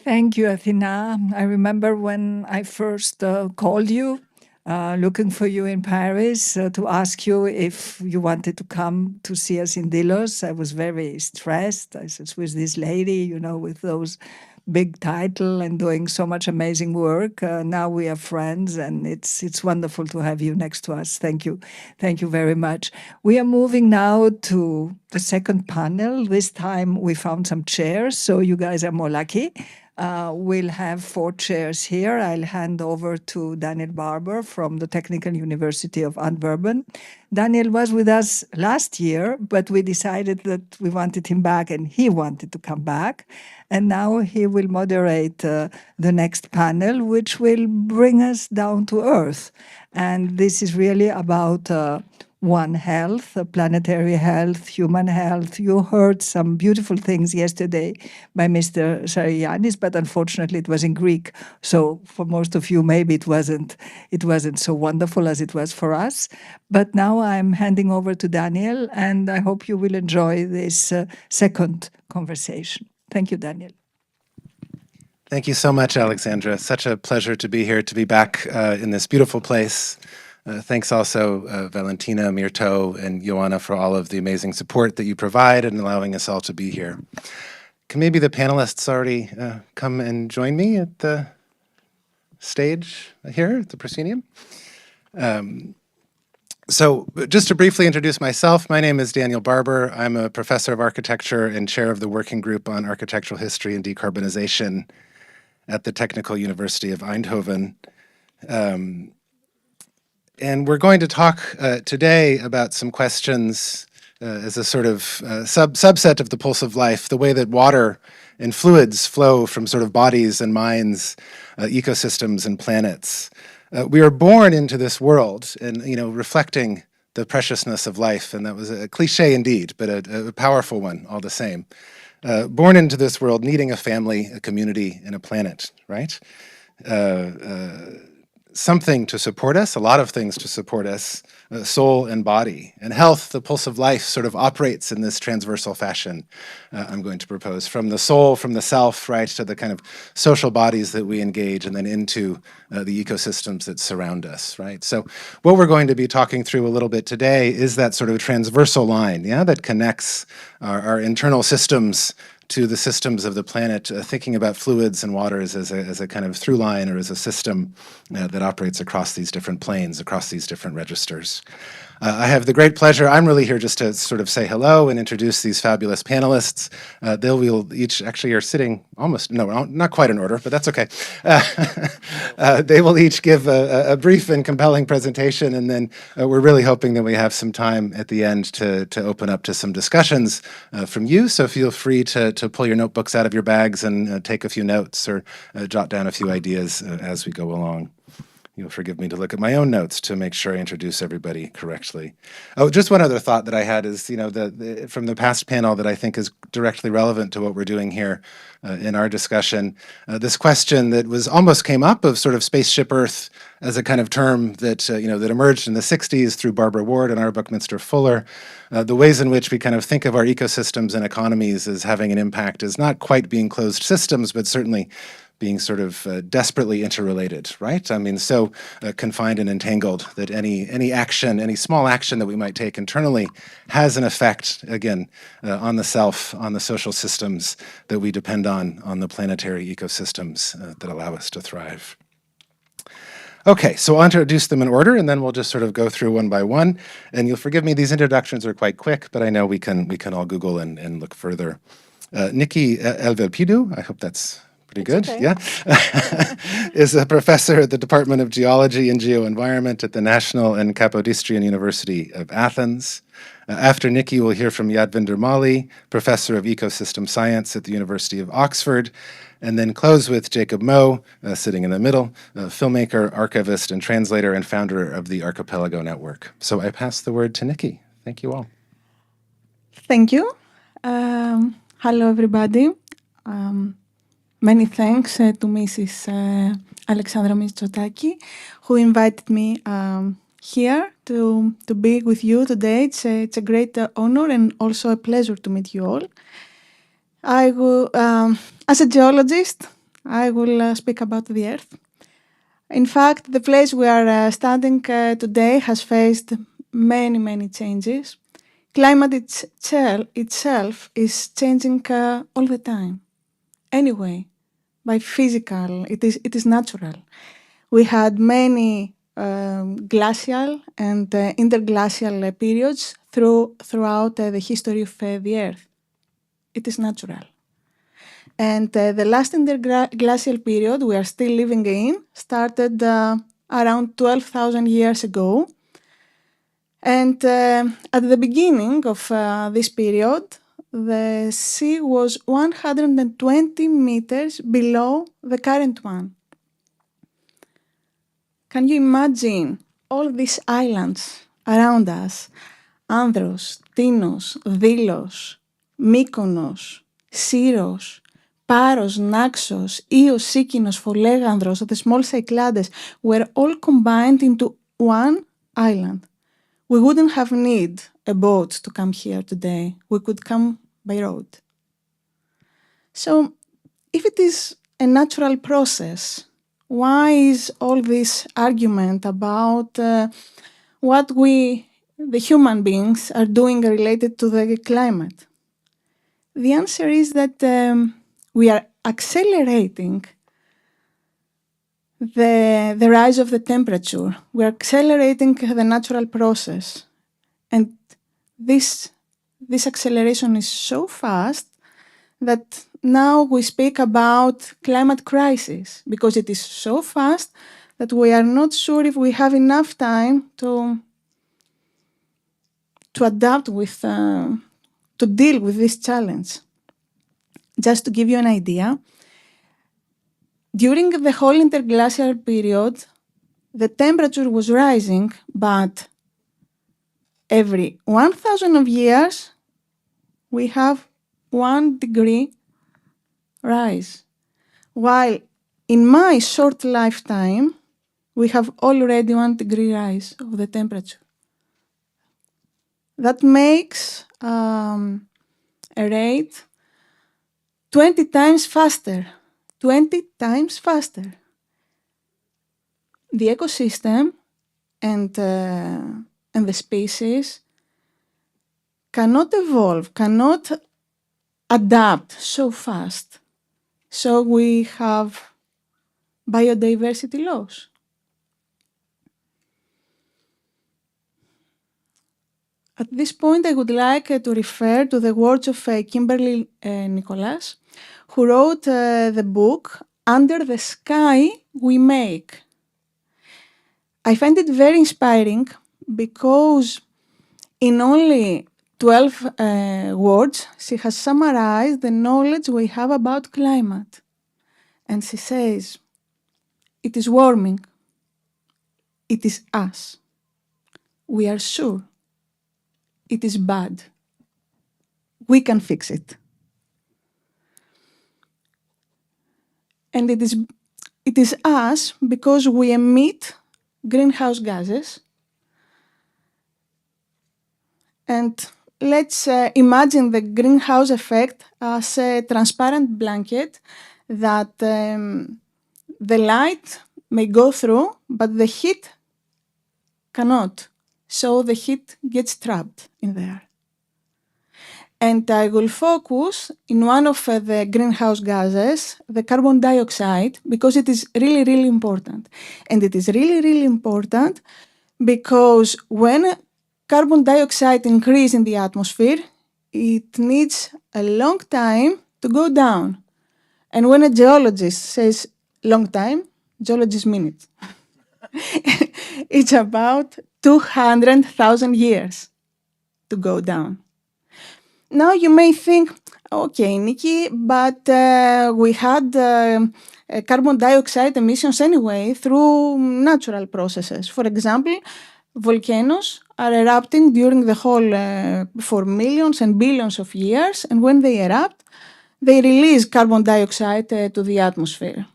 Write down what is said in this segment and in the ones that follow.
Thank you, Athena. I remember when I first called you, looking for you in Paris to ask you if you wanted to come to see us in Delos. I was very stressed. I said, with this lady, with those big title and doing so much amazing work. Now we are friends, and it's wonderful to have you next to us. Thank you very much. We are moving now to the second panel. This time we found some chairs, so you guys are more lucky. We'll have 4 chairs here. I'll hand over to Daniel Barber from the Technical University of Antwerpen. Daniel was with us last year, but we decided that we wanted him back and he wanted to come back. And now he will moderate the next panel, which will bring us down to Earth. And this is really about One Health, planetary health, human health. You heard some beautiful things yesterday by Mr. Sarianis, but unfortunately it was in Greek. So for most of you, maybe it wasn't so wonderful as it was for us. But now I'm handing over to Daniel, and I hope you will enjoy this second conversation. Thank you, Daniel. Thank you so much, Alexandra. Such a pleasure to be here, to be back in this beautiful place. Thanks also, Valentina, Mirto, and Joanna for all of the amazing support that you provide and allowing us all to be here. Can maybe the panelists already come and join me at the stage here at the proscenium? So just to briefly introduce myself, my name is Daniel Barber. I'm a professor of architecture and chair of the working group on architectural history and decarbonization at the Technical University of Eindhoven. And we're going to talk today about some questions as a sort of subset of the pulse of life, the way that water and fluids flow from sort of bodies and minds, ecosystems and planets. We are born into this world and, reflecting the preciousness of life, and that was a cliche indeed, but a powerful one all the same. Born into this world needing a family, a community, and a planet, right? Something to support us, a lot of things to support us, soul and body. And health, the pulse of life, sort of operates in this transversal fashion, I'm going to propose, from the soul, from the self, right, to the kind of social bodies that we engage, and then into the ecosystems that surround us, right? So what we're going to be talking through a little bit today is that sort of transversal line, that connects our internal systems to the systems of the planet, thinking about fluids and waters as a kind of through line or as a system that operates across these different planes, across these different registers. I have the great pleasure, I'm really here just to sort of say hello and introduce these fabulous panelists. They will each, actually are sitting almost, no, not quite in order, but that's okay. They will each give a brief and compelling presentation, and then we're really hoping that we have some time at the end to open up to some discussions from you. So feel free to pull your notebooks out of your bags and take a few notes or jot down a few ideas as we go along. You'll forgive me to look at my own notes to make sure I introduce everybody correctly. Oh, just one other thought that I had is, from the past panel that I think is directly relevant to what we're doing here in our discussion, this question that almost came up of sort of spaceship Earth as a kind of term that, that emerged in the 60s through Barbara Ward and our Buckminster Fuller. The ways in which we kind of think of our ecosystems and economies as having an impact is not quite being closed systems, but certainly being sort of desperately interrelated, right? I mean, so confined and entangled that any action, any small action that we might take internally has an effect, again, on the self, on the social systems that we depend on the planetary ecosystems that allow us to thrive. Okay, so I'll introduce them in order, and then we'll just sort of go through one by one. And you'll forgive me, these introductions are quite quick, but I know we can all Google and look further. Niki Evelpidou, I hope that's pretty good, okay. Yeah, is a professor at the Department of Geology and Geoenvironment at the National and Kapodistrian University of Athens. After Niki, we'll hear from Yadvinder Malhi, professor of ecosystem science at the University of Oxford, and then close with Jacob Moe, sitting in the middle, filmmaker, archivist, and translator, and founder of the Archipelago Network. So I pass the word to Niki. Thank you all. Thank you. Hello, everybody. Many thanks to Mrs. Alexandra Mitsotakis, who invited me here to be with you today. It's a great honor and also a pleasure to meet you all. As a geologist, I will speak about the Earth. In fact, the place we are standing today has faced many, many changes. Climate itself is changing all the time. Anyway, by physical, it is natural. We had many glacial and interglacial periods throughout the history of the Earth. It is natural. And the last interglacial period we are still living in started around 12,000 years ago. And at the beginning of this period, the sea was 120 meters below the current one. Can you imagine all these islands around us? Andros, Tinos, Delos, Mykonos, Syros, Paros, Naxos, Ios, Sikinos, Folegandros, the small Cyclades were all combined into one island. We wouldn't have need a boat to come here today. We could come by road. So, if it is a natural process, why is all this argument about what we, the human beings, are doing related to the climate? The answer is that we are accelerating the rise of the temperature. We are accelerating the natural process. And this acceleration is so fast that now we speak about climate crisis because it is so fast that we are not sure if we have enough time to adapt with, to deal with this challenge. Just to give you an idea, during the whole interglacial period, the temperature was rising, but every 1,000 of years, we have 1 degree rise. While in my short lifetime, we have already 1 degree rise of the temperature. That makes a rate 20 times faster. 20 times faster. The ecosystem and the species cannot evolve, cannot adapt so fast. So we have biodiversity loss. At this point, I would like to refer to the words of Kimberly Nicholas, who wrote the book, Under the Sky We Make. I find it very inspiring because in only 12 words, she has summarized the knowledge we have about climate. And she says, it is warming. It is us. We are sure. It is bad. We can fix it. And it is us because we emit greenhouse gases. And let's imagine the greenhouse effect as a transparent blanket that the light may go through, but the heat cannot. So the heat gets trapped in there. And I will focus in one of the greenhouse gases, the carbon dioxide, because it is really, really important. And it is really, really important because when carbon dioxide increases in the atmosphere, it needs a long time to go down. And when a geologist says long time, geologists mean it. It's about 200,000 years to go down. Now you may think, okay, Niki, but we had carbon dioxide emissions anyway through natural processes. For example, volcanoes are erupting during the whole for millions and billions of years, and when they erupt, they release carbon dioxide to the atmosphere.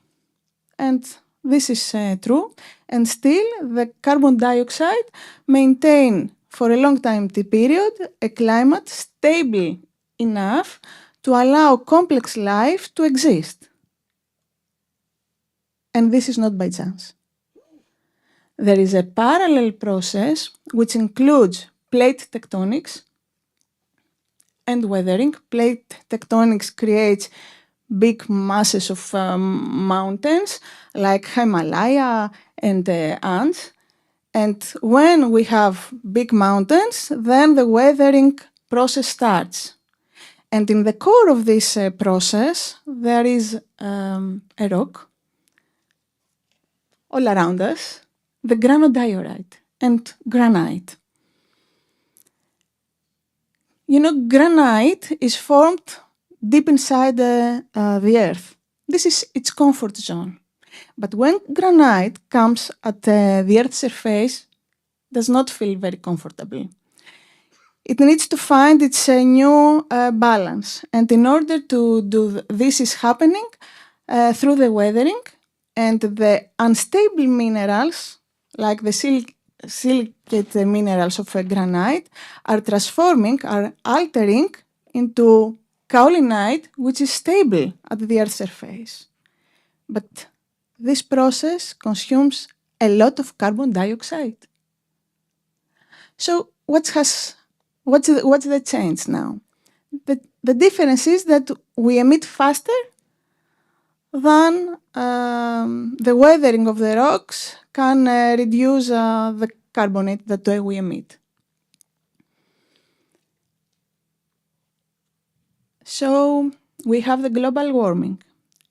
And this is true, and still the carbon dioxide maintain for a long time period a climate stable enough to allow complex life to exist. and this is not by chance. There is a parallel process which includes plate tectonics and weathering. Plate tectonics creates big masses of mountains like Himalaya and the Andes. And when we have big mountains, then the weathering process starts. And in the core of this process, there is a rock all around us, the granodiorite and granite. You know, granite is formed deep inside the earth. This is its comfort zone. But when granite comes at the earth's surface, does not feel very comfortable. It needs to find its new balance. And in order to do this is happening through the weathering, and the unstable minerals, like the silicate minerals of granite, are altering into kaolinite, which is stable at the Earth's surface. But this process consumes a lot of carbon dioxide. So what's the change now? The difference is that we emit faster than the weathering of the rocks can reduce the carbonate that we emit. So we have the global warming,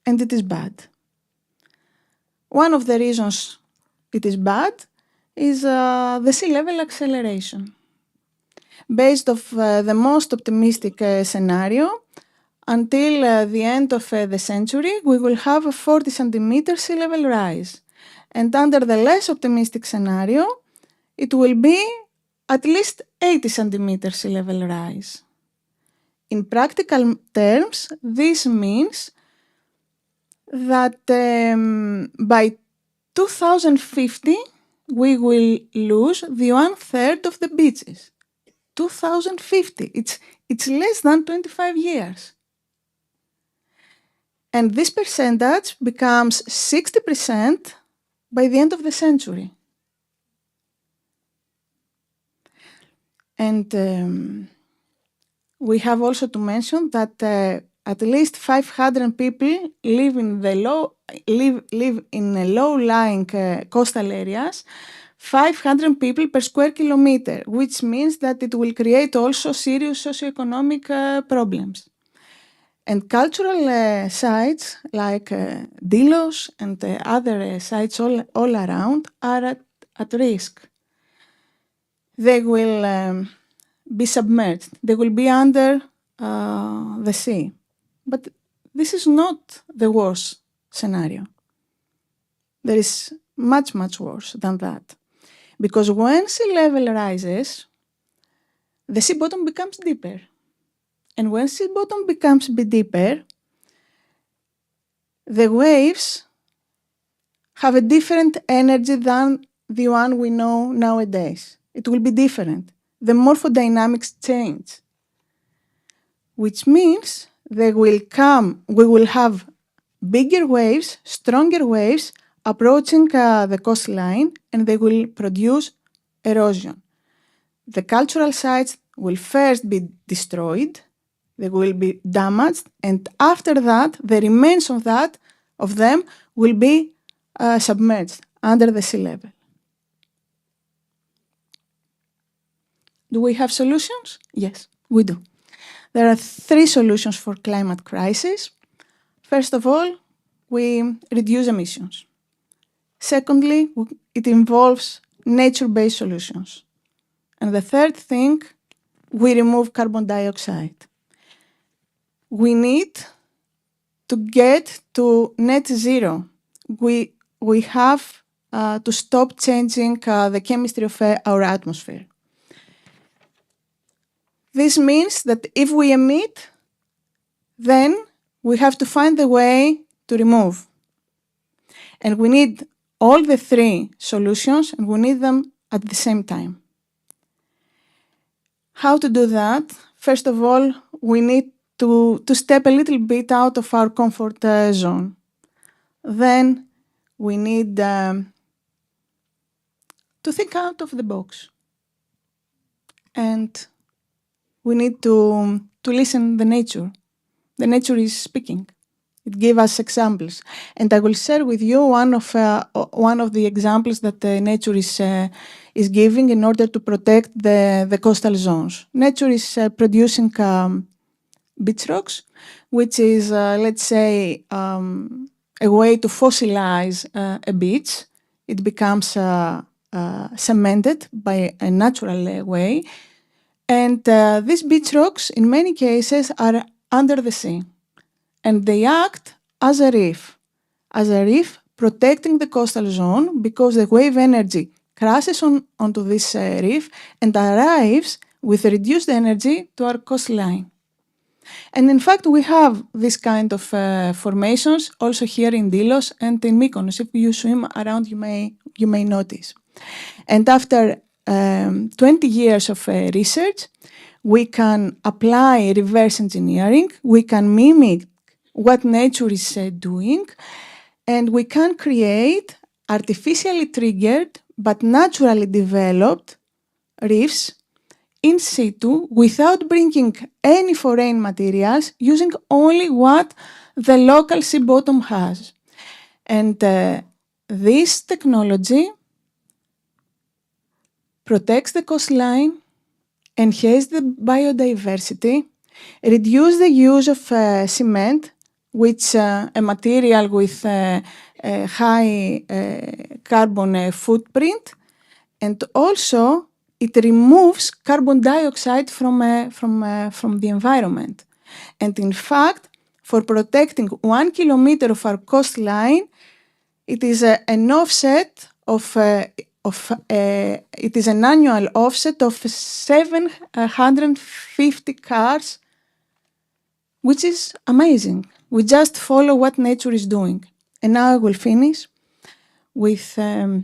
and it is bad. One of the reasons it is bad is the sea level acceleration. Based on the most optimistic scenario, until the end of the century, we will have a 40 centimeter sea level rise. And under the less optimistic scenario, it will be at least 80 centimeter sea level rise. In practical terms, this means that by 2050, we will lose the 1/3 of the beaches. 2050, it's less than 25 years. And this percentage becomes 60% by the end of the century. And we have also to mention that at least 500 people live in low-lying coastal areas, 500 people per square kilometer, which means that it will create also serious socioeconomic problems. And cultural sites like Delos and other sites all around are at risk. They will be submerged. They will be under the sea. But this is not the worst scenario. There is much, much worse than that. Because when sea level rises, the sea bottom becomes deeper. And when sea bottom becomes deeper, the waves have a different energy than the one we know nowadays. It will be different. The morphodynamics change, which means we will have bigger waves, stronger waves approaching the coastline, and they will produce erosion. The cultural sites will first be destroyed, they will be damaged, and after that, the remains of them will be submerged under the sea level. Do we have solutions? Yes, we do. There are 3 solutions for climate crisis. First of all, we reduce emissions. Secondly, it involves nature-based solutions. And the third thing, we remove carbon dioxide. We need to get to net zero. We have to stop changing the chemistry of our atmosphere. This means that if we emit, then we have to find a way to remove. And we need all the 3 solutions, and we need them at the same time. How to do that? First of all, we need to step a little bit out of our comfort zone. Then we need to think out of the box. And we need to listen to the nature. The nature is speaking. It gives us examples. And I will share with you one of the examples that nature is giving in order to protect the coastal zones. Nature is producing beach rocks, which is, let's say, a way to fossilize a beach. It becomes cemented by a natural way. And these beach rocks, in many cases, are under the sea. And they act as a reef protecting the coastal zone because the wave energy crashes onto this reef and arrives with reduced energy to our coastline. And in fact, we have this kind of formations also here in Delos and in Mykonos. If you swim around, you may notice. And after 20 years of research, we can apply reverse engineering, we can mimic what nature is doing, and we can create artificially triggered but naturally developed reefs in situ without bringing any foreign materials, using only what the local sea bottom has. And this technology protects the coastline, enhance the biodiversity, reduce the use of cement, which a material with a high carbon footprint, and also it removes carbon dioxide from the environment. And in fact, for protecting 1 kilometer of our coastline, it is an offset of it is an annual offset of 750 cars, which is amazing. We just follow what nature is doing. And now I will finish with I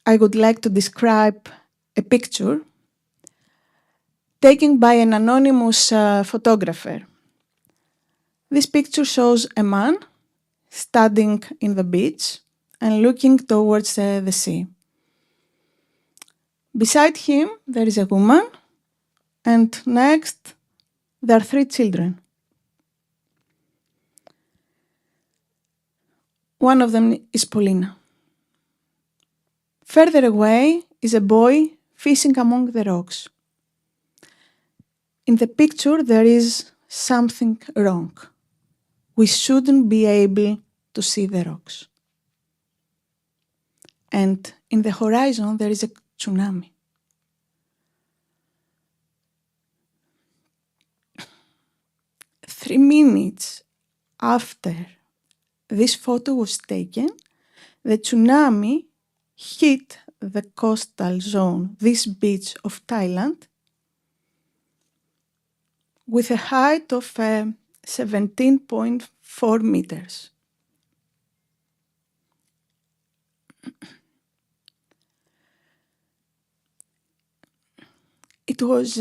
would like to describe a picture taken by an anonymous photographer. This picture shows a man standing in the beach and looking towards the sea. Beside him, there is a woman, and next, there are 3 children. One of them is Paulina. Further away is a boy fishing among the rocks. In the picture, there is something wrong. We shouldn't be able to see the rocks. And in the horizon, there is a tsunami. Three minutes after this photo was taken, the tsunami hit the coastal zone, this beach of Thailand, with a height of 17.4 meters. It was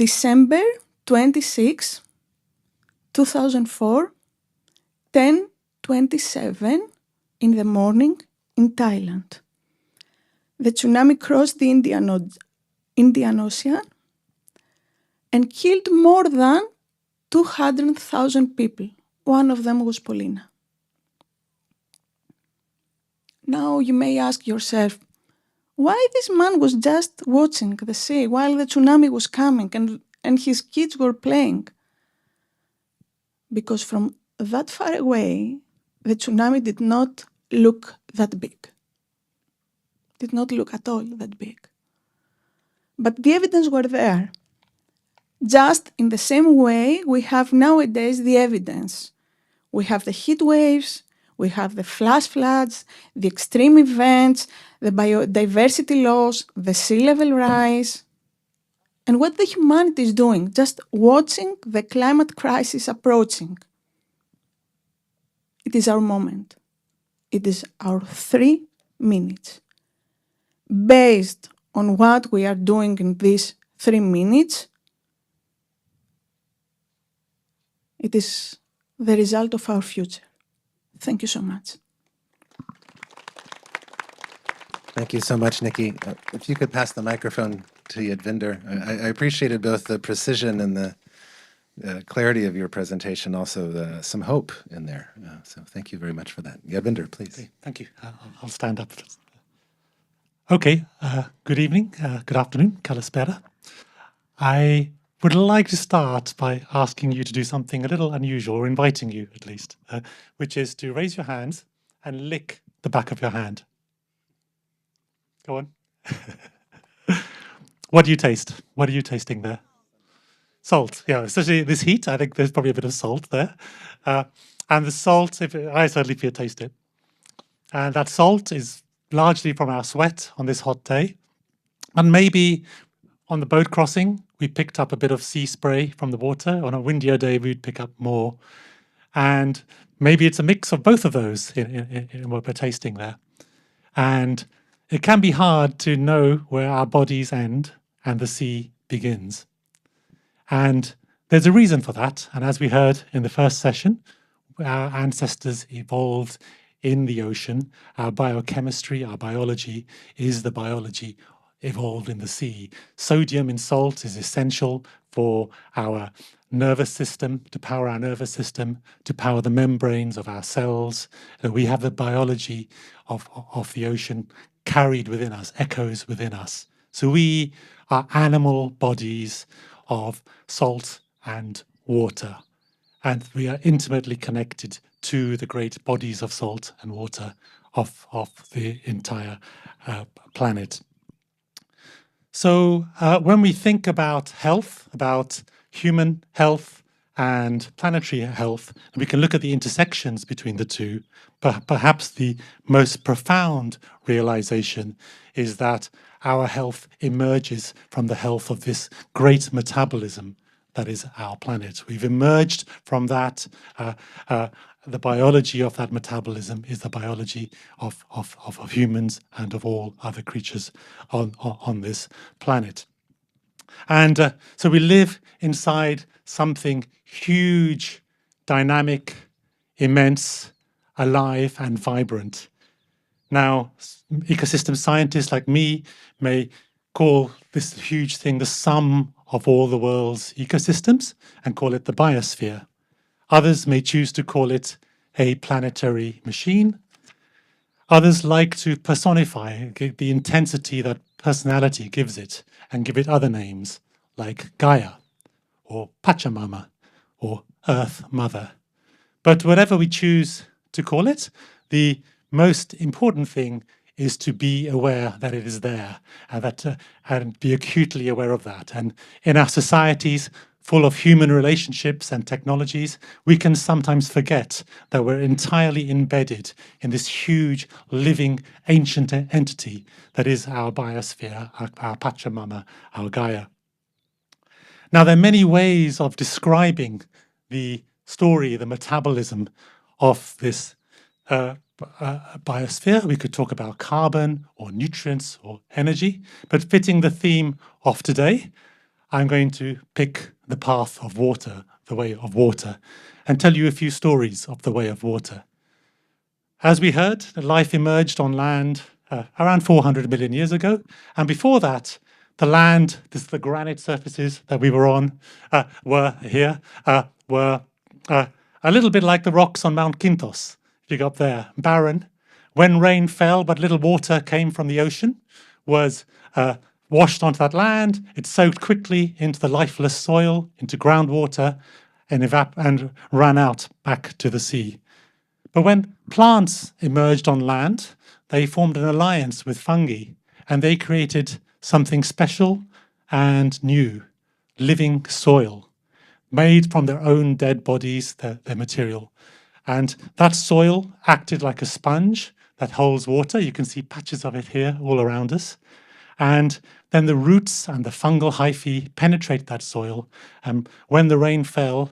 December 26, 2004, 10:27 in the morning in Thailand. The tsunami crossed the Indian Ocean and killed more than 200,000 people. One of them was Paulina. Now you may ask yourself, why this man was just watching the sea while the tsunami was coming and his kids were playing? Because from that far away, the tsunami did not look that big. Did not look at all that big. But the evidence were there. Just in the same way we have nowadays the evidence. We have the heat waves, we have the flash floods, the extreme events, the biodiversity loss, the sea level rise. And what the humanity is doing, just watching the climate crisis approaching. It is our moment. It is our 3 minutes. Based on what we are doing in these 3 minutes, It is the result of our future. Thank you so much. Thank you so much, Niki. If you could pass the microphone to Yadvinder. I appreciated both the precision and the clarity of your presentation, also some hope in there. So thank you very much for that. Yadvinder, please. Okay, thank you. I'll stand up. Okay, good evening, good afternoon, kalispera. I would like to start by asking you to do something a little unusual, or inviting you at least, which is to raise your hands and lick the back of your hand. Go on. What do you taste? What are you tasting there? Salt, yeah, especially this heat, I think there's probably a bit of salt there. And the salt, I certainly feel taste it. And that salt is largely from our sweat on this hot day. And maybe on the boat crossing, we picked up a bit of sea spray from the water. On a windier day, we'd pick up more. And maybe it's a mix of both of those in what we're tasting there. And it can be hard to know where our bodies end and the sea begins. And there's a reason for that. And as we heard in the first session, our ancestors evolved in the ocean. Our biochemistry, our biology is the biology evolved in the sea. Sodium in salt is essential for our nervous system, to power our nervous system, to power the membranes of our cells. We have the biology of the ocean carried within us, echoes within us. So we are animal bodies of salt and water, and we are intimately connected to the great bodies of salt and water of the entire planet. So when we think about health, about human health and planetary health, we can look at the intersections between the two. Perhaps the most profound realization is that our health emerges from the health of this great metabolism that is our planet. We've emerged from that. The biology of that metabolism is the biology of humans and of all other creatures on this planet. And so we live inside something huge, dynamic, immense, alive and vibrant. Now, ecosystem scientists like me may call this huge thing the sum of all the world's ecosystems and call it the biosphere. Others may choose to call it a planetary machine. Others like to personify the intensity that personality gives it and give it other names like Gaia or Pachamama or Earth Mother. But whatever we choose to call it, the most important thing is to be aware that it is there and be acutely aware of that. And in our societies full of human relationships and technologies, we can sometimes forget that we're entirely embedded in this huge, living, ancient entity that is our biosphere, our Pachamama, our Gaia. Now, there are many ways of describing the story, the metabolism of this biosphere. We could talk about carbon or nutrients or energy, but fitting the theme of today, I'm going to pick the path of water, the way of water, and tell you a few stories of the way of water. As we heard, life emerged on land around 400 million years ago, and before that, the land, the granite surfaces that we were on, were a little bit like the rocks on Mount Kintos. If you go up there, barren. When rain fell, but little water came from the ocean, was washed onto that land. It soaked quickly into the lifeless soil, into groundwater, and ran out back to the sea. But when plants emerged on land, they formed an alliance with fungi, and they created something special and new, living soil, made from their own dead bodies, their material. And that soil acted like a sponge that holds water. You can see patches of it here all around us. And then the roots and the fungal hyphae penetrate that soil. And when the rain fell,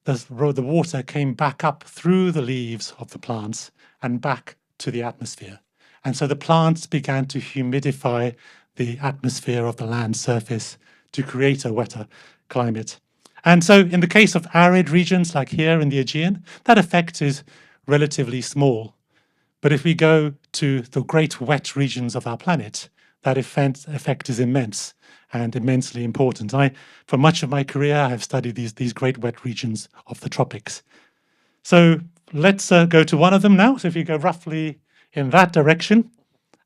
the water came back up through the leaves of the plants and back to the atmosphere. And so the plants began to humidify the atmosphere of the land surface to create a wetter climate. And so in the case of arid regions like here in the Aegean, that effect is relatively small. But if we go to the great wet regions of our planet, that effect is immense and immensely important. For much of my career, I have studied these great wet regions of the tropics. So let's go to one of them now. So if you go roughly in that direction,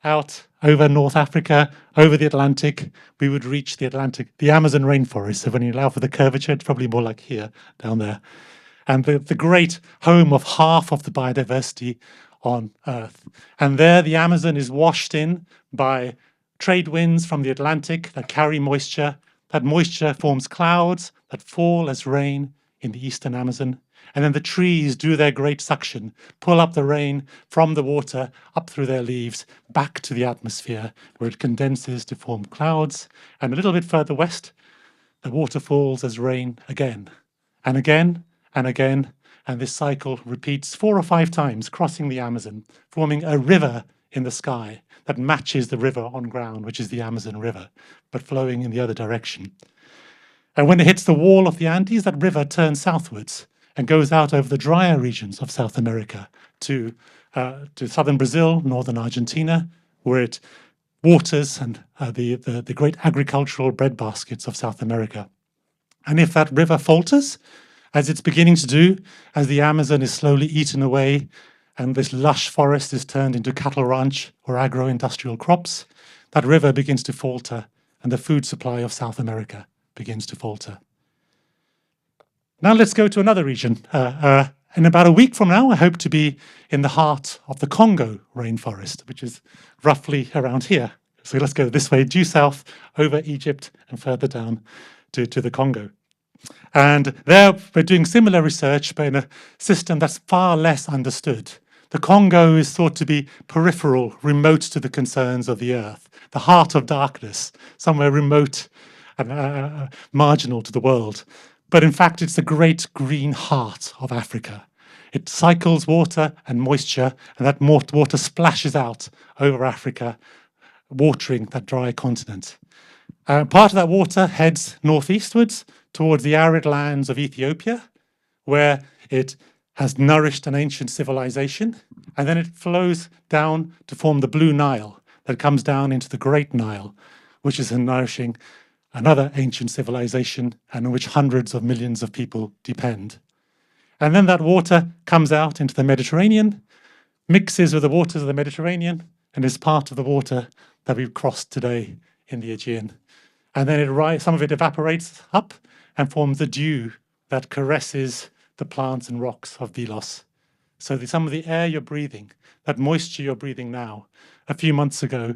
out over North Africa, over the Atlantic, we would reach the Amazon rainforest. So when you allow for the curvature, it's probably more like here, down there. And the great home of half of the biodiversity on Earth. And there the Amazon is washed in by trade winds from the Atlantic that carry moisture. That moisture forms clouds that fall as rain in the eastern Amazon. And then the trees do their great suction, pull up the rain from the water up through their leaves back to the atmosphere, where it condenses to form clouds. And a little bit further west, the water falls as rain again and again and again. And this cycle repeats 4 or 5 times, crossing the Amazon, forming a river in the sky that matches the river on ground, which is the Amazon River, but flowing in the other direction. And when it hits the wall of the Andes, that river turns southwards and goes out over the drier regions of South America to southern Brazil, northern Argentina, where it waters and the great agricultural breadbaskets of South America. And if that river falters, as it's beginning to do, as the Amazon is slowly eaten away and this lush forest is turned into cattle ranch or agro-industrial crops, that river begins to falter and the food supply of South America begins to falter. Now let's go to another region. In about a week from now, I hope to be in the heart of the Congo rainforest, which is roughly around here. So let's go this way, due south, over Egypt and further down to the Congo. And there we're doing similar research, but in a system that's far less understood. The Congo is thought to be peripheral, remote to the concerns of the earth, the heart of darkness, somewhere remote and marginal to the world. But in fact, it's the great green heart of Africa. It cycles water and moisture, and that water splashes out over Africa, watering that dry continent. Part of that water heads northeastwards towards the arid lands of Ethiopia, where it has nourished an ancient civilization, and then it flows down to form the Blue Nile that comes down into the Great Nile, which is nourishing another ancient civilization and on which hundreds of millions of people depend. And then that water comes out into the Mediterranean, mixes with the waters of the Mediterranean, and is part of the water that we've crossed today in the Aegean. And then some of it evaporates up and forms the dew that caresses the plants and rocks of Delos. So some of the air you're breathing, that moisture you're breathing now, a few months ago,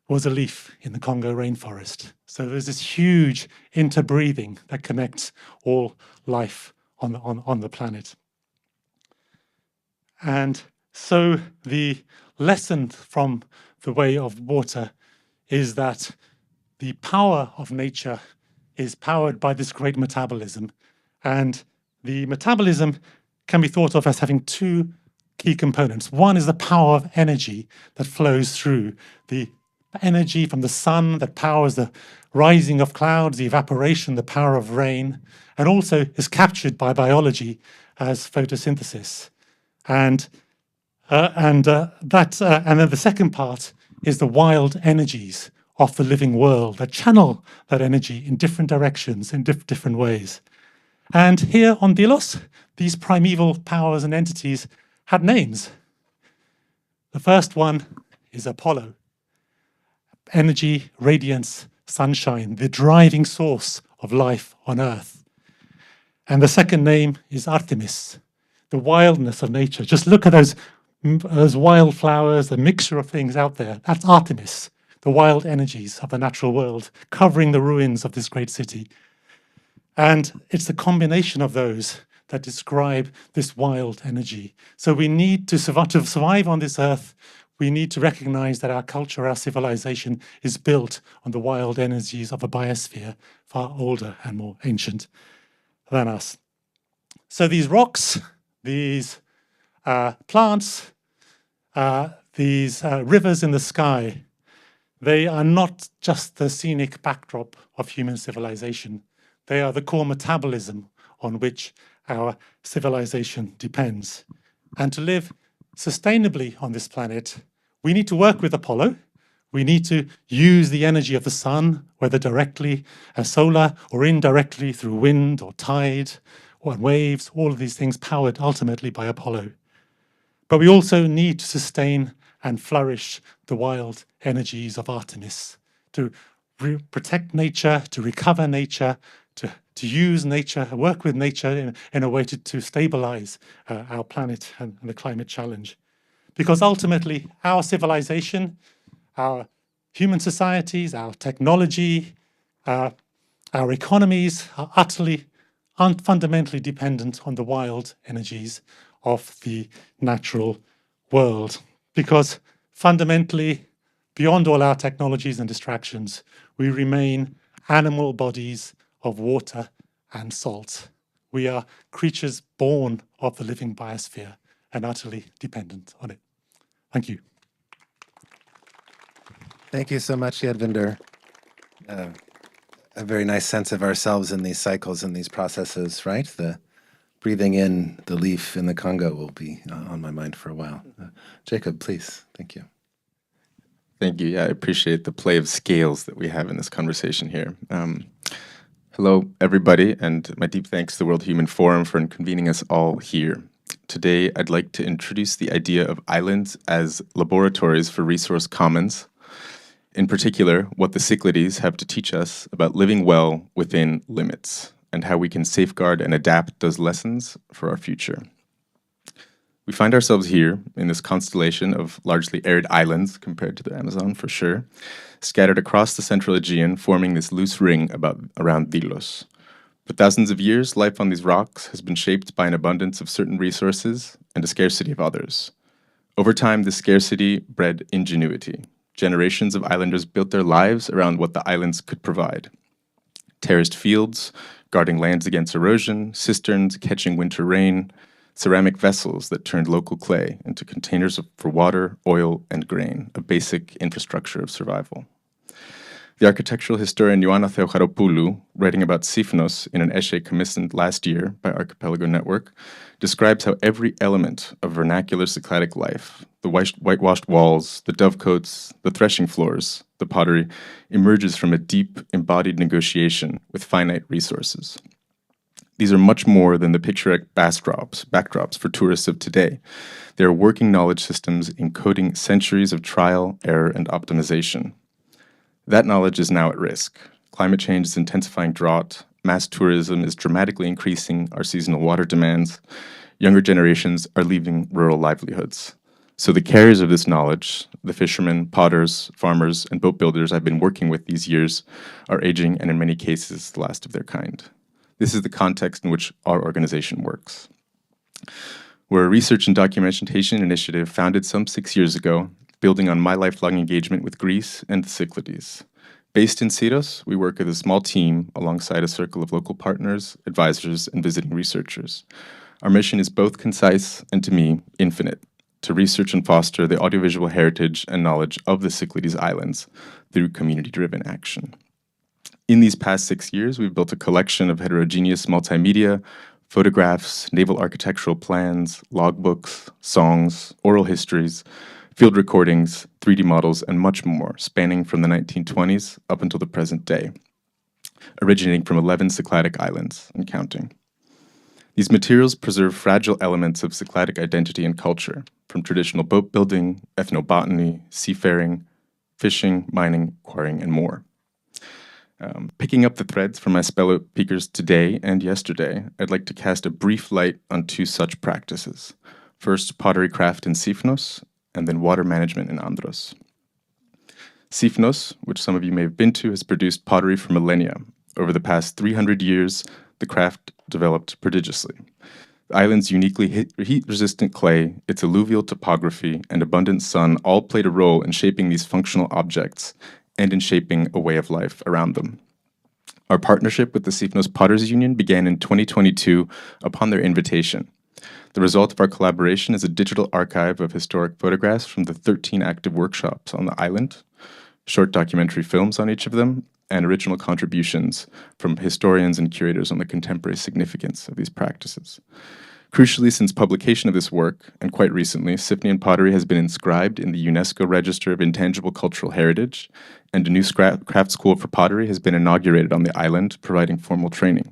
was a leaf in the Congo rainforest. So there's this huge interbreathing that connects all life on the planet. And so the lesson from the way of water is that the power of nature is powered by this great metabolism. And the metabolism can be thought of as having 2 key components. One is the power of energy that flows through, the energy from the sun that powers the rising of clouds, the evaporation, the power of rain, and also is captured by biology as photosynthesis. And then the second part is the wild energies of the living world that channel that energy in different directions, in different ways. And here on Delos, these primeval powers and entities had names. The first one is Apollo. Energy, radiance, sunshine, the driving source of life on Earth. And the second name is Artemis, the wildness of nature. Just look at those wildflowers, the mixture of things out there. That's Artemis, the wild energies of the natural world, covering the ruins of this great city. And it's the combination of those that describe this wild energy. So we need to survive on this earth. We need to recognize that our culture, our civilization is built on the wild energies of a biosphere far older and more ancient than us. So these rocks, these plants, these rivers in the sky, they are not just the scenic backdrop of human civilization. They are the core metabolism on which our civilization depends. And to live sustainably on this planet, we need to work with Apollo. We need to use the energy of the sun, whether directly as solar or indirectly through wind or tide or waves, all of these things powered ultimately by Apollo. But we also need to sustain and flourish the wild energies of Artemis, to protect nature, to recover nature, to use nature, work with nature in a way to stabilize our planet and the climate challenge. Because ultimately, our civilization, our human societies, our technology, our economies are utterly, fundamentally dependent on the wild energies of the natural world. Because fundamentally, beyond all our technologies and distractions, we remain animal bodies of water and salt. We are creatures born of the living biosphere and utterly dependent on it. Thank you. Thank you so much, Yadvinder. A very nice sense of ourselves in these cycles and these processes, right? The breathing in the leaf in the Congo will be on my mind for a while. Jacob, please. Thank you. Thank you. Yeah, I appreciate the play of scales that we have in this conversation here. Hello, everybody, and my deep thanks to the World Human Forum for convening us all here. Today, I'd like to introduce the idea of islands as laboratories for resource commons. In particular, what the Cyclades have to teach us about living well within limits and how we can safeguard and adapt those lessons for our future. We find ourselves here in this constellation of largely arid islands compared to the Amazon for sure, scattered across the central Aegean, forming this loose ring around Delos. For thousands of years, life on these rocks has been shaped by an abundance of certain resources and a scarcity of others. Over time, this scarcity bred ingenuity. Generations of islanders built their lives around what the islands could provide. Terraced fields, guarding lands against erosion, cisterns catching winter rain, ceramic vessels that turned local clay into containers for water, oil, and grain, a basic infrastructure of survival. The architectural historian Ioanna Theocharopoulou, writing about Sifnos in an essay commissioned last year by Archipelago Network, describes how every element of vernacular Cycladic life, the whitewashed walls, the dovecotes, the threshing floors, the pottery, emerges from a deep, embodied negotiation with finite resources. These are much more than the picturesque backdrops for tourists of today. They are working knowledge systems encoding centuries of trial, error, and optimization. That knowledge is now at risk. Climate change is intensifying drought, mass tourism is dramatically increasing our seasonal water demands, younger generations are leaving rural livelihoods. So the carriers of this knowledge, the fishermen, potters, farmers, and boat builders I've been working with these years, are aging and in many cases the last of their kind. This is the context in which our organization works. We're a research and documentation initiative founded some 6 years ago, building on my lifelong engagement with Greece and the Cyclades. Based in Syros, we work with a small team alongside a circle of local partners, advisors, and visiting researchers. Our mission is both concise and, to me, infinite, to research and foster the audiovisual heritage and knowledge of the Cyclades Islands through community-driven action. In these past 6 years, we've built a collection of heterogeneous multimedia, photographs, naval architectural plans, logbooks, songs, oral histories, field recordings, 3D models, and much more, spanning from the 1920s up until the present day, originating from 11 Cycladic islands and counting. These materials preserve fragile elements of Cycladic identity and culture, from traditional boat building, ethnobotany, seafaring, fishing, mining, quarrying, and more. Picking up the threads from my fellow speakers today and yesterday, I'd like to cast a brief light on two such practices. First, pottery craft in Sifnos, and then water management in Andros. Sifnos, which some of you may have been to, has produced pottery for millennia. Over the past 300 years, the craft developed prodigiously. The island's uniquely heat-resistant clay, its alluvial topography, and abundant sun all played a role in shaping these functional objects and in shaping a way of life around them. Our partnership with the Sifnos Potters Union began in 2022 upon their invitation. The result of our collaboration is a digital archive of historic photographs from the 13 active workshops on the island, short documentary films on each of them, and original contributions from historians and curators on the contemporary significance of these practices. Crucially, since publication of this work, and quite recently, Cyprian pottery has been inscribed in the UNESCO Register of Intangible Cultural Heritage, and a new craft school for pottery has been inaugurated on the island, providing formal training.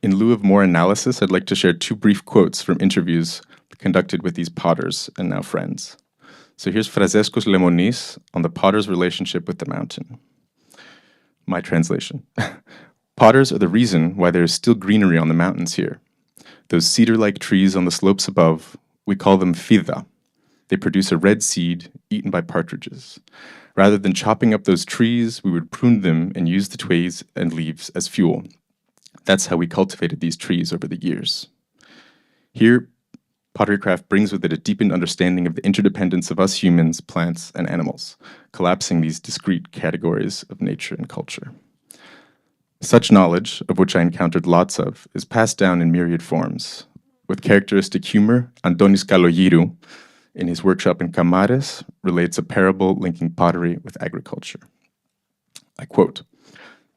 In lieu of more analysis, I'd like to share 2 brief quotes from interviews conducted with these potters and now friends. So here's Frasescos Lemonis on the potter's relationship with the mountain. My translation. Potters are the reason why there is still greenery on the mountains here. Those cedar-like trees on the slopes above, we call them fida. They produce a red seed eaten by partridges. Rather than chopping up those trees, we would prune them and use the twigs and leaves as fuel. That's how we cultivated these trees over the years. Here, potterycraft brings with it a deepened understanding of the interdependence of us humans, plants, and animals, collapsing these discrete categories of nature and culture. Such knowledge, of which I encountered lots of, is passed down in myriad forms. With characteristic humor, Antonis Kalogiru, in his workshop in Camares, relates a parable linking pottery with agriculture. I quote,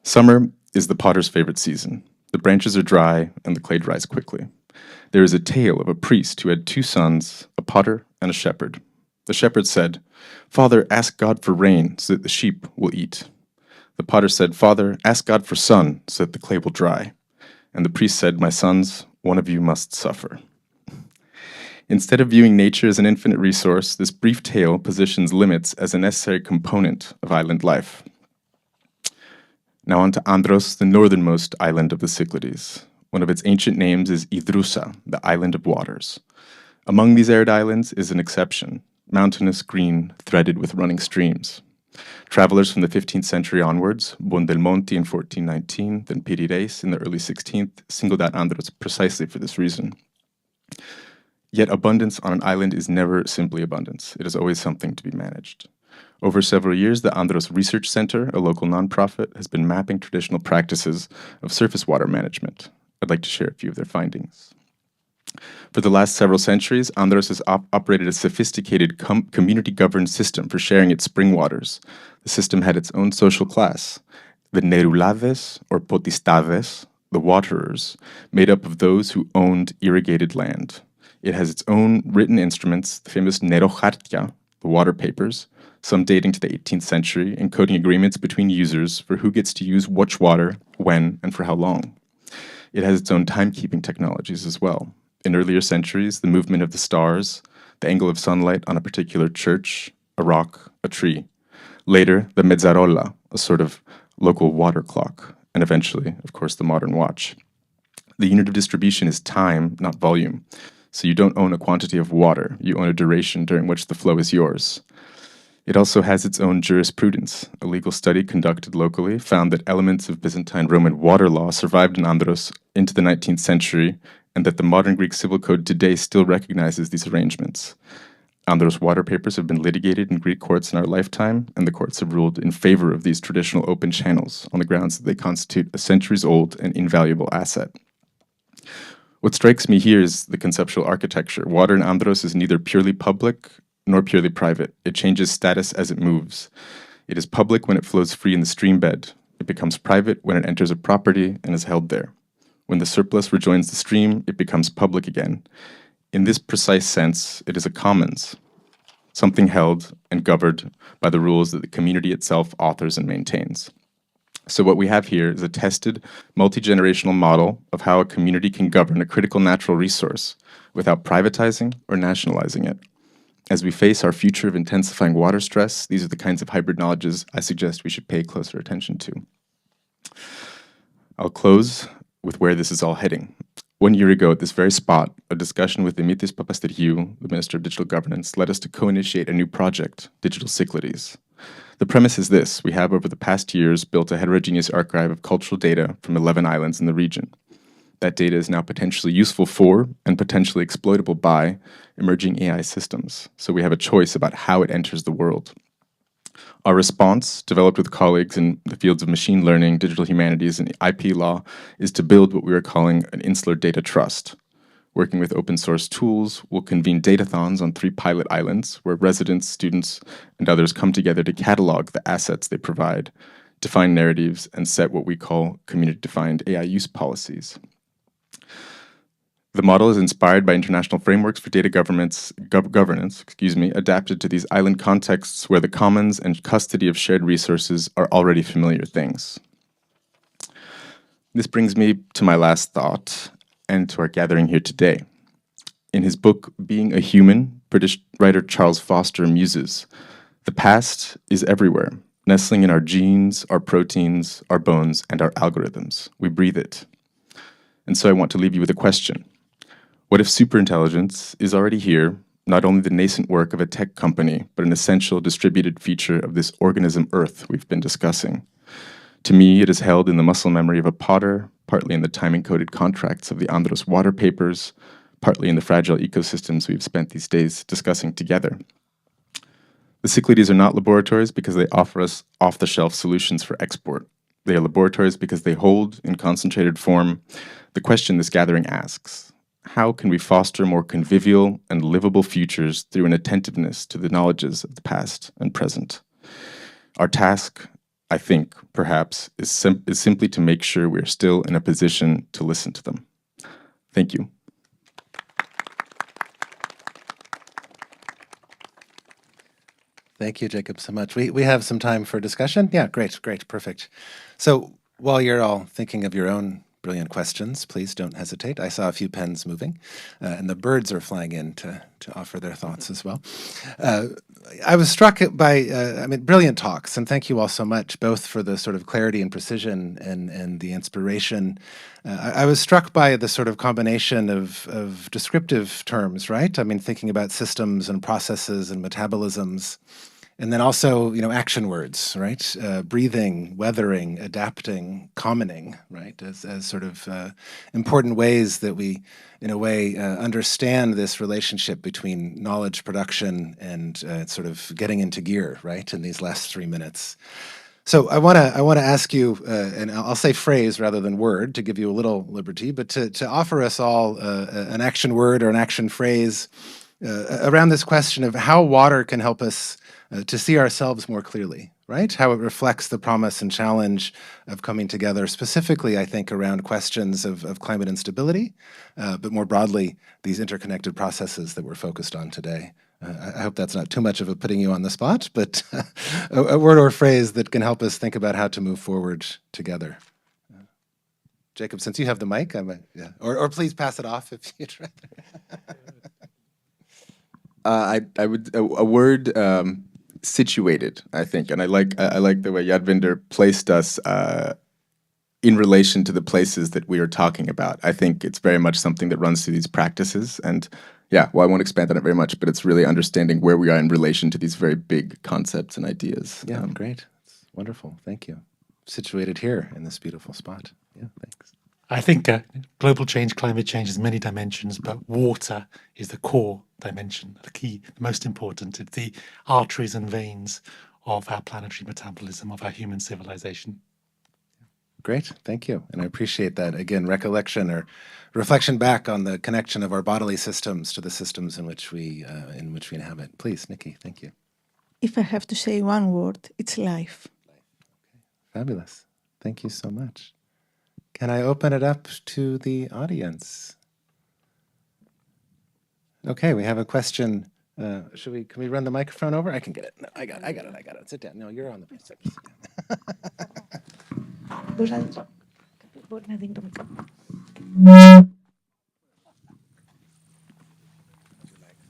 "Summer is the potter's favorite season. The branches are dry and the clay dries quickly. There is a tale of a priest who had 2 sons, a potter and a shepherd. The shepherd said, 'Father, ask God for rain so that the sheep will eat.' The potter said, 'Father, ask God for sun so that the clay will dry.' And the priest said, 'My sons, one of you must suffer.'" Instead of viewing nature as an infinite resource, this brief tale positions limits as a necessary component of island life. Now on to Andros, the northernmost island of the Cyclades. One of its ancient names is Idrousa, the island of waters. Among these arid islands is an exception, mountainous green threaded with running streams. Travelers from the 15th century onwards, Bondelmonti in 1419, then Pirireis in the early 16th, singled out Andros precisely for this reason. Yet abundance on an island is never simply abundance. It is always something to be managed. Over several years, the Andros Research Center, a local nonprofit, has been mapping traditional practices of surface water management. I'd like to share a few of their findings. For the last several centuries, Andros has operated a sophisticated community-governed system for sharing its spring waters. The system had its own social class, the Nerulades, or Potistades, the waterers, made up of those who owned irrigated land. It has its own written instruments, the famous Nerochartia, the water papers, some dating to the 18th century, encoding agreements between users for who gets to use which water, when, and for how long. It has its own timekeeping technologies as well. In earlier centuries, the movement of the stars, the angle of sunlight on a particular church, a rock, a tree. Later, the mezzarola, a sort of local water clock, and eventually, of course, the modern watch. The unit of distribution is time, not volume. So you don't own a quantity of water, you own a duration during which the flow is yours. It also has its own jurisprudence. A legal study conducted locally found that elements of Byzantine Roman water law survived in Andros into the 19th century, and that the modern Greek civil code today still recognizes these arrangements. Andros water papers have been litigated in Greek courts in our lifetime, and the courts have ruled in favor of these traditional open channels on the grounds that they constitute a centuries-old and invaluable asset. What strikes me here is the conceptual architecture. Water in Andros is neither purely public nor purely private. It changes status as it moves. It is public when it flows free in the stream bed. It becomes private when it enters a property and is held there. When the surplus rejoins the stream, it becomes public again. In this precise sense, it is a commons, something held and governed by the rules that the community itself authors and maintains. So what we have here is a tested, multi-generational model of how a community can govern a critical natural resource without privatizing or nationalizing it. As we face our future of intensifying water stress, these are the kinds of hybrid knowledges I suggest we should pay closer attention to. I'll close with where this is all heading. 1 year ago at this very spot, a discussion with Dimitris Papasteriou, the Minister of Digital Governance, led us to co-initiate a new project, Digital Cyclades. The premise is this: we have over the past years built a heterogeneous archive of cultural data from 11 islands in the region. That data is now potentially useful for and potentially exploitable by emerging AI systems, so we have a choice about how it enters the world. Our response, developed with colleagues in the fields of machine learning, digital humanities, and IP law, is to build what we are calling an insular data trust. Working with open source tools, we'll convene datathons on 3 pilot islands where residents, students, and others come together to catalog the assets they provide, define narratives, and set what we call community-defined AI use policies. The model is inspired by international frameworks for data governance, adapted to these island contexts where the commons and custody of shared resources are already familiar things. This brings me to my last thought and to our gathering here today. In his book, Being a Human, British writer Charles Foster muses, the past is everywhere, nestling in our genes, our proteins, our bones, and our algorithms. We breathe it. And so I want to leave you with a question. What if superintelligence is already here, not only the nascent work of a tech company, but an essential distributed feature of this organism Earth we've been discussing? To me, it is held in the muscle memory of a potter, partly in the time-encoded contracts of the Andros water papers, partly in the fragile ecosystems we've spent these days discussing together. The Cyclades are not laboratories because they offer us off-the-shelf solutions for export. They are laboratories because they hold, in concentrated form, the question this gathering asks. How can we foster more convivial and livable futures through an attentiveness to the knowledges of the past and present? Our task, I think, perhaps, is simply to make sure we're still in a position to listen to them. Thank you. Thank you, Jacob, so much. We have some time for discussion. Yeah, great, perfect. So while you're all thinking of your own brilliant questions, please don't hesitate. I saw a few pens moving, and the birds are flying in to offer their thoughts as well. I was struck by, brilliant talks, and thank you all so much, both for the sort of clarity and precision and the inspiration. I was struck by the sort of combination of descriptive terms, right? I mean, thinking about systems and processes and metabolisms, and then also, action words, right? Breathing, weathering, adapting, commoning, right? As sort of important ways that we, in a way, understand this relationship between knowledge production and sort of getting into gear, right? In these last 3 minutes. So I want to ask you, and I'll say phrase rather than word to give you a little liberty, but to offer us all an action word or an action phrase around this question of how water can help us to see ourselves more clearly, right? How it reflects the promise and challenge of coming together, specifically, I think, around questions of climate instability, but more broadly, these interconnected processes that we're focused on today. I hope that's not too much of a putting you on the spot, but a word or phrase that can help us think about how to move forward together. Jacob, since you have the mic, or please pass it off if you'd rather. I would a word. Situated, I think, and I like the way Yadvinder placed us in relation to the places that we are talking about. I think it's very much something that runs through these practices, and yeah, well, I won't expand on it very much, but it's really understanding where we are in relation to these very big concepts and ideas. Yeah, great, it's wonderful. Thank you. Situated here in this beautiful spot. Yeah, thanks. I think global change, climate change has many dimensions, but water is the core dimension, the key, the most important. It's the arteries and veins of our planetary metabolism, of our human civilization. Great, thank you. And I appreciate that, again, recollection or reflection back on the connection of our bodily systems to the systems in which we inhabit. Please, Niki, thank you. If I have to say one word, it's life. Fabulous. Thank you so much. Can I open it up to the audience? Okay, we have a question. Can we run the microphone over? I can get it. No, I got it. Sit down. No, you're on the sit down.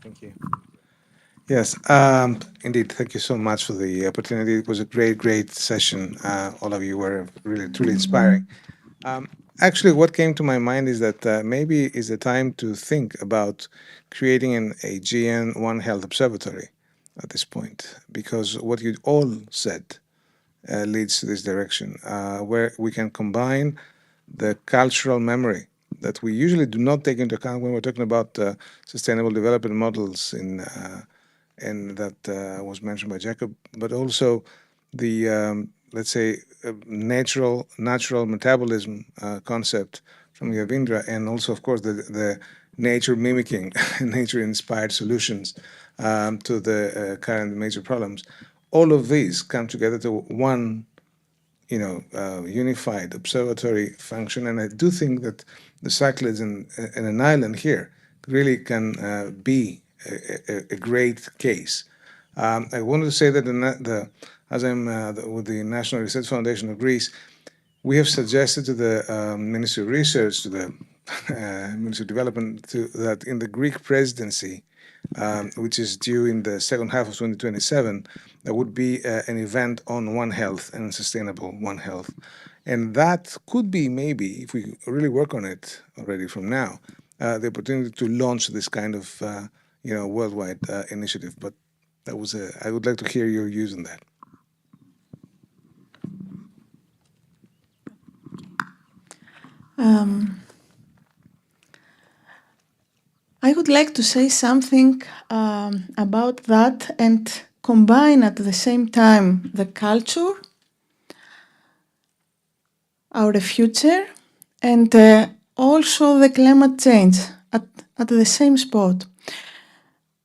Thank you. Yes, indeed. Thank you so much for the opportunity. It was a great session. All of you were really, truly inspiring. Actually, what came to my mind is that maybe it's the time to think about creating an Aegean One Health Observatory at this point, because what you all said leads to this direction, where we can combine the cultural memory that we usually do not take into account when we're talking about sustainable development models and that was mentioned by Jacob, but also the let's say natural metabolism concept from Yadvinder, and also of course the nature mimicking, nature inspired solutions to the current major problems. All of these come together to one unified observatory function. And I do think that the Cyclades in an island here really can be a great case. I wanted to say that as I'm with the National Research Foundation of Greece, we have suggested to the Ministry of Research, to the Ministry of Development, that in the Greek presidency, which is due in the second half of 2027, there would be an event on One Health and sustainable One Health. And that could be maybe, if we really work on it already from now, the opportunity to launch this kind of worldwide initiative. But that was I would like to hear your views on that. I would like to say something about that and combine at the same time the culture, our future, and also the climate change at the same spot.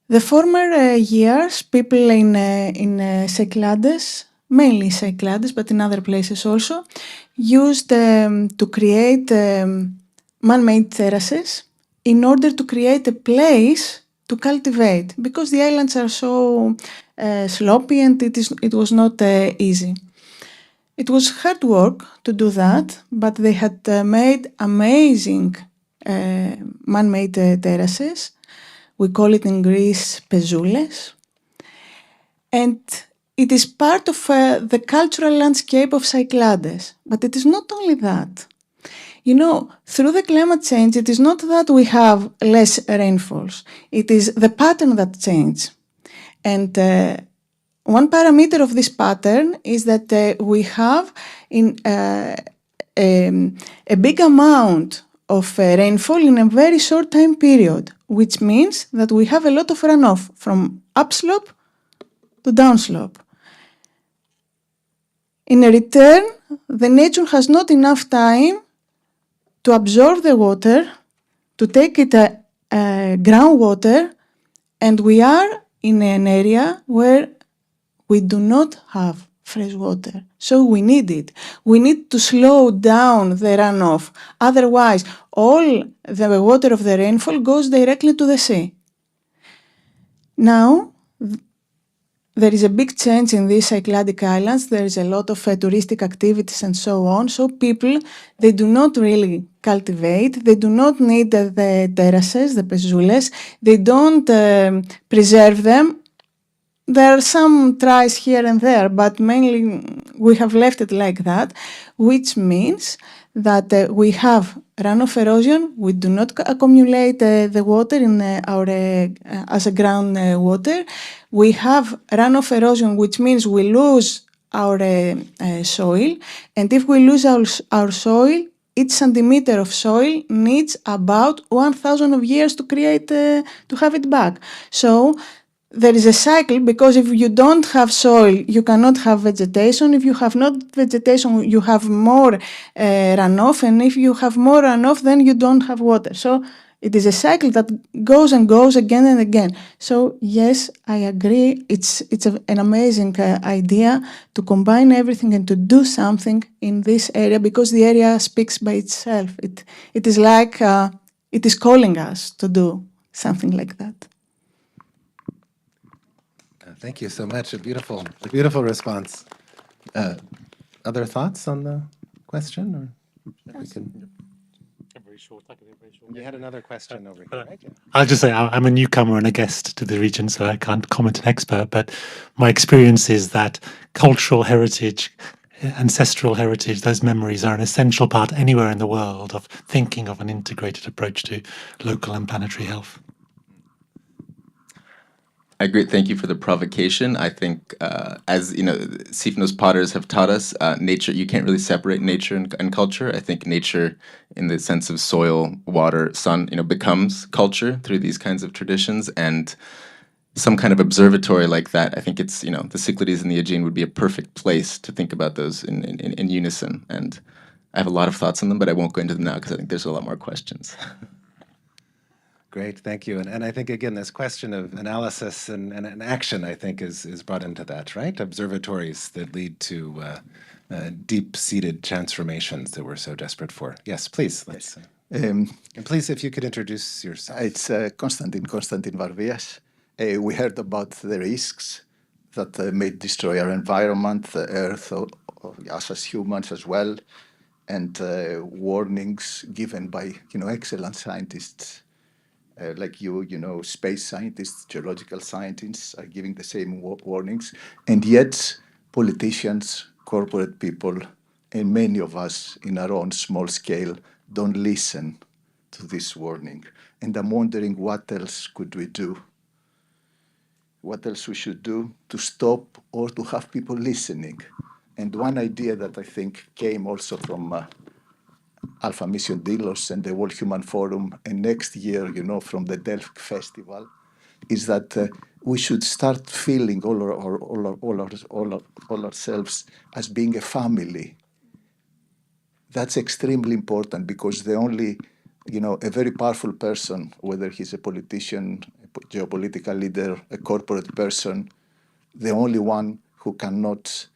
The former years, people in Cyclades, mainly Cyclades, but in other places also, used to create man-made terraces in order to create a place to cultivate, because the islands are so slopey and it was not easy. It was hard work to do that, but they had made amazing man-made terraces. We call it in Greece pezoules. And it is part of the cultural landscape of Cyclades. But it is not only that. Through the climate change, it is not that we have less rainfalls. It is the pattern that changes. And one parameter of this pattern is that we have a big amount of rainfall in a very short time period, which means that we have a lot of runoff from upslope to downslope. In return, the nature has not enough time to absorb the water, to take it groundwater, and we are in an area where we do not have fresh water. So we need it. We need to slow down the runoff. Otherwise, all the water of the rainfall goes directly to the sea. Now, there is a big change in these Cycladic islands. There is a lot of touristic activities and so on. So people, they do not really cultivate. They do not need the terraces, the pezoules. They don't preserve them. There are some tries here and there, but mainly we have left it like that, which means that we have runoff erosion. We do not accumulate the water in as a groundwater. We have runoff erosion, which means we lose our soil. And if we lose our soil, each centimeter of soil needs about 1,000 years to create, to have it back. So there is a cycle, because if you don't have soil, you cannot have vegetation. If you have not vegetation, you have more runoff. And if you have more runoff, then you don't have water. So it is a cycle that goes and goes again and again. So yes, I agree. It's an amazing idea to combine everything and to do something in this area, because the area speaks by itself. It is like it is calling us to do something like that. Thank you so much. A beautiful response. Other thoughts on the question? Or we can... Very short. I can be very short. You had another question over here, right? I'll just say I'm a newcomer and a guest to the region, so I can't comment an expert, but my experience is that cultural heritage, ancestral heritage, those memories are an essential part anywhere in the world of thinking of an integrated approach to local and planetary health. I agree. Thank you for the provocation. I think, as Sifnos potters have taught us, nature, you can't really separate nature and culture. I think nature, in the sense of soil, water, sun, becomes culture through these kinds of traditions. And some kind of observatory like that, I think it's, the Cyclades and the Aegean would be a perfect place to think about those in unison. And I have a lot of thoughts on them, but I won't go into them now because I think there's a lot more questions. Great, thank you. And I think, again, this question of analysis and action, I think, is brought into that, right? Observatories that lead to deep-seated transformations that we're so desperate for. Yes, please. Let's. Um, And please, if you could introduce yourself. It's Constantin Barbias. We heard about the risks that may destroy our environment, the Earth, us as humans as well, and warnings given by excellent scientists like you, space scientists, geological scientists are giving the same warnings, and yet politicians, corporate people, and many of us in our own small scale don't listen to this warning. And I'm wondering what else could we do? What else we should do to stop or to have people listening? And one idea that I think came also from Alpha Mission Delos and the World Human Forum, and next year, from the Delft Festival, is that we should start feeling all ourselves as being a family. That's extremely important because the only, a very powerful person, whether he's a politician, a geopolitical leader, a corporate person, the only one who cannot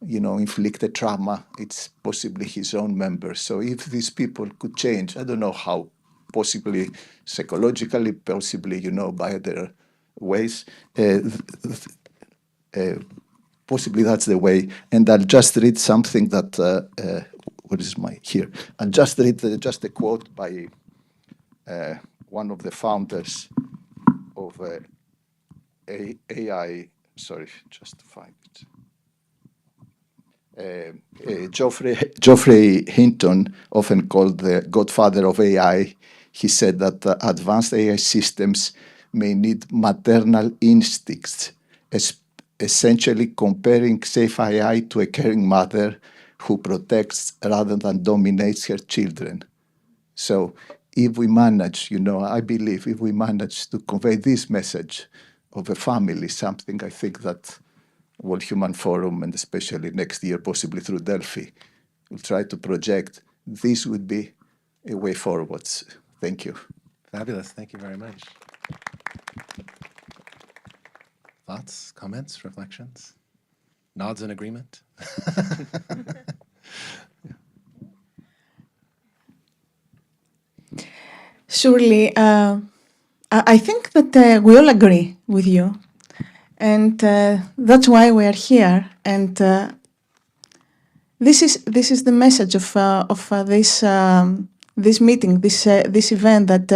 inflict a trauma, it's possibly his own members. So if these people could change, I don't know how, possibly psychologically, possibly, by other ways, possibly that's the way. And I'll just read something that, what is my, here. I'll just read just a quote by one of the founders of AI, sorry, just to find it. Geoffrey Hinton, often called the godfather of AI, he said that advanced AI systems may need maternal instincts, essentially comparing safe AI to a caring mother who protects rather than dominates her children. So if we manage, I believe if we manage to convey this message of a family, something I think that World Human Forum, and especially next year, possibly through Delphi, will try to project, this would be a way forwards. Thank you. Fabulous. Thank you very much. Thoughts, comments, reflections? Nods in agreement? Surely, I think that we all agree with you. And that's why we are here. And this is the message of this meeting, this event, that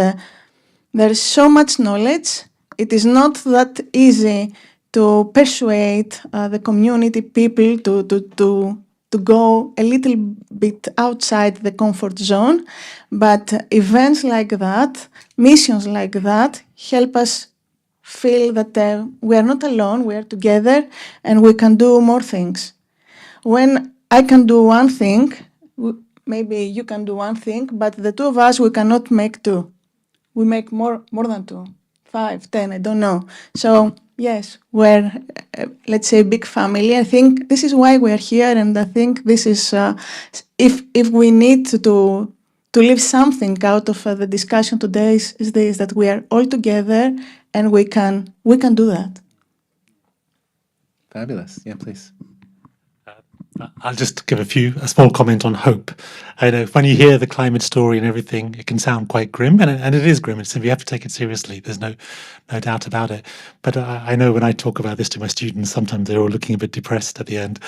there is so much knowledge. It is not that easy to persuade the community, people to go a little bit outside the comfort zone. But events like that, missions like that, help us feel that we are not alone, we are together, and we can do more things. When I can do one thing, maybe you can do one thing, but the two of us, we cannot make two. We make more than two, 5, 10, I don't know. So yes, we're, let's say, a big family. I think this is why we're here, and I think this is, if we need to leave something out of the discussion today, is this, that we are all together, and we can do that. Fabulous. Yeah, please. I'll just give a small comment on hope. I know when you hear the climate story and everything, it can sound quite grim, and it is grim. We have to take it seriously. There's no doubt about it. But I know when I talk about this to my students, sometimes they're all looking a bit depressed at the end.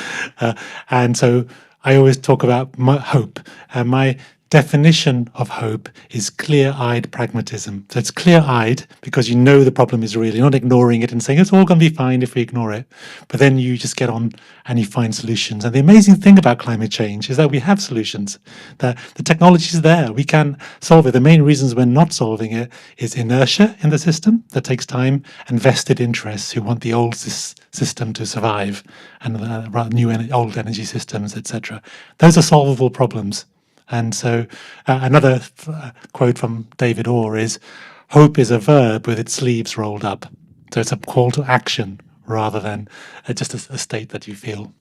And so I always talk about hope. My definition of hope is clear-eyed pragmatism. So it's clear-eyed because you know the problem is real. You're not ignoring it and saying it's all going to be fine if we ignore it. But then you just get on and you find solutions. And the amazing thing about climate change is that we have solutions. That the technology is there. We can solve it. The main reasons we're not solving it is inertia in the system that takes time, and vested interests who want the old system to survive, and old energy systems, etc. Those are solvable problems. And so another quote from David Orr is, hope is a verb with its sleeves rolled up. So it's a call to action rather than just a state that you feel.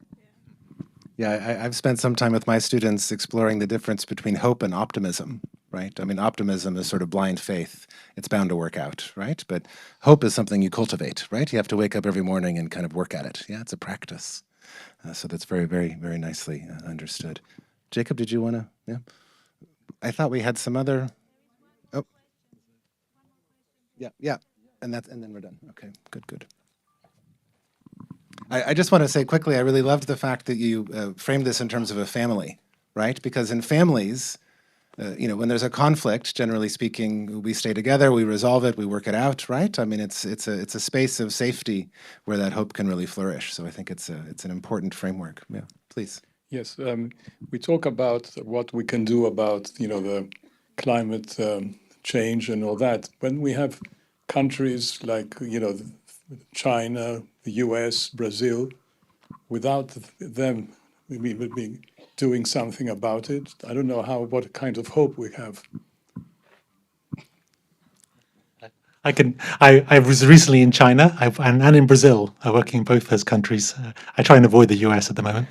Yeah, I've spent some time with my students exploring the difference between hope and optimism, right? I mean, optimism is sort of blind faith. It's bound to work out, right? But hope is something you cultivate, right? You have to wake up every morning and kind of work at it. Yeah, it's a practice. So that's very, very, very nicely understood. Jacob, did you want to? Yeah. I thought we had some other. Oh. Yeah. And then we're done. Okay, good. I just want to say quickly, I really loved the fact that you framed this in terms of a family, right? Because in families, when there's a conflict, generally speaking, we stay together, we resolve it, we work it out, right? I mean, it's a space of safety where that hope can really flourish. So I think it's an important framework. Yeah, please. Yes, we talk about what we can do about the climate change and all that. When we have countries like China, the US, Brazil, without them we would be doing something about it. I don't know what kind of hope we have. I was recently in China and in Brazil, working in both those countries. I try and avoid the US at the moment,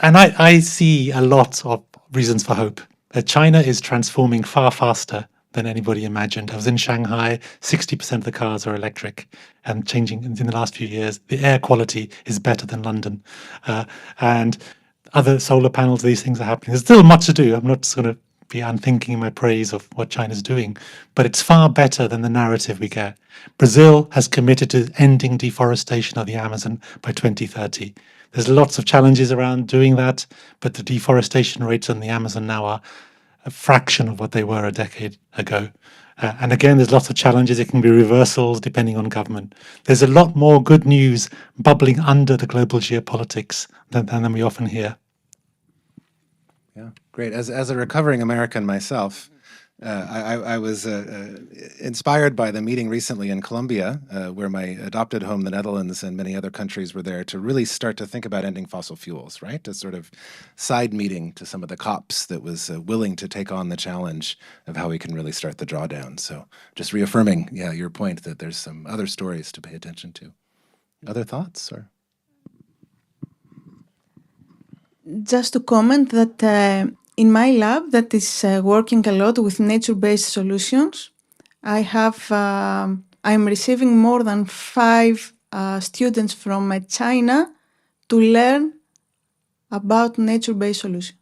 and I see a lot of reasons for hope. China is transforming far faster than anybody imagined. I was in Shanghai, 60% of the cars are electric and changing in the last few years. The air quality is better than London. And other solar panels, these things are happening. There's still much to do. I'm not just going to be unthinking in my praise of what China's doing, but it's far better than the narrative we get. Brazil has committed to ending deforestation of the Amazon by 2030. There's lots of challenges around doing that, but the deforestation rates on the Amazon now are a fraction of what they were a decade ago. And again, there's lots of challenges. It can be reversals depending on government. There's a lot more good news bubbling under the global geopolitics than we often hear. Yeah, great. As a recovering American myself, I was inspired by the meeting recently in Colombia, where my adopted home, the Netherlands, and many other countries were there to really start to think about ending fossil fuels, right? A sort of side meeting to some of the COPs that was willing to take on the challenge of how we can really start the drawdown. So just reaffirming, your point that there's some other stories to pay attention to. Other thoughts? Or Just to comment that in my lab that is working a lot with nature-based solutions, I'm receiving more than 5 students from China to learn about nature-based solutions.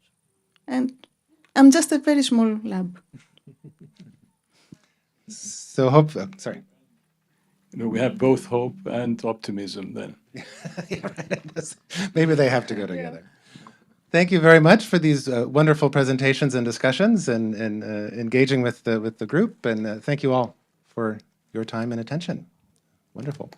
And I'm just a very small lab. so hope, sorry. We have both hope and optimism then. Yeah, right. Maybe they have to go together. Thank you very much for these wonderful presentations and discussions and engaging with the group. And thank you all for your time and attention. Wonderful.